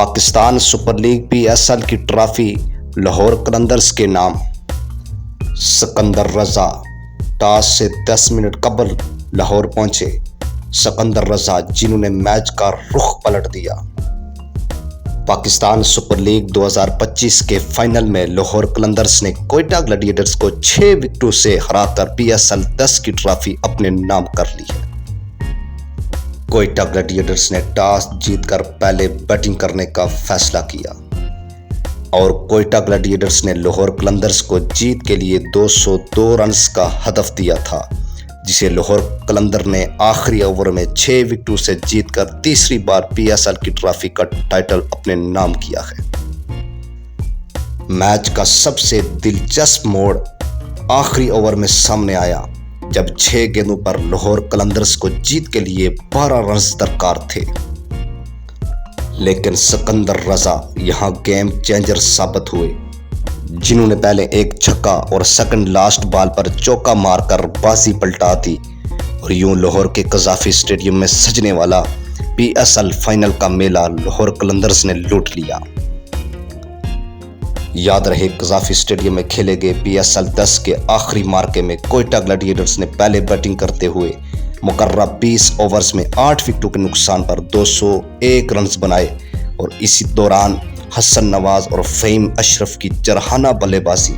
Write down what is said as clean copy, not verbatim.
Pakistan super league PSL की trophy Lahore Qalandars के नाम। सिकंदर रजा टॉस से 10 मिनट कबल लाहौर पहुंचे। सिकंदर रजा जिन्होंने मैच का रुख पलट दिया। पाकिस्तान सुपर लीग 2025 के फाइनल में लाहौर कलंदर्स ने कोयटा ग्लैडिएटर्स को 6 विकेटों से हराकर PSL 10 की ट्रॉफी अपने नाम कर ली है। कोयटा ग्लैडिएटर्स ने टॉस जीतकर पहले बैटिंग करने का फैसला किया और कोयटा ग्लैडिएटर्स ने लाहौर कलंदर्स को जीत के लिए 202 रन्स का हदफ दिया था, जिसे लाहौर कलंदर ने आखिरी ओवर में 6 विकेटों से जीतकर तीसरी बार PSL की ट्रॉफी का टाइटल अपने नाम किया है। मैच का सबसे दिलचस्प मोड़ आखिरी ओवर में सामने आया, जब 6 गेंदों पर लाहौर कलंदर्स को जीत के लिए 12 रन्स दरकार थे, लेकिन सिकंदर रजा यहां गेम चेंजर साबित हुए, जिन्होंने पहले एक छक्का और सेकंड लास्ट बॉल पर चौका मारकर बाजी पलटा दी और यूं लाहौर के कजाफी स्टेडियम में सजने वाला PSL फाइनल का मेला लाहौर कलंदर्स ने लूट लिया। याद रहे, कजाफी स्टेडियम में खेले गए PSL 10 के आखिरी मार्के में कोयटा ग्लैडिएटर्स ने पहले बैटिंग करते हुए मुकर्रर 20 ओवर्स में 8 विकेटों के नुकसान पर 201 रन्स बनाए और इसी दौरान हसन नवाज और फ़हीम अशरफ की जरहाना बल्लेबाजी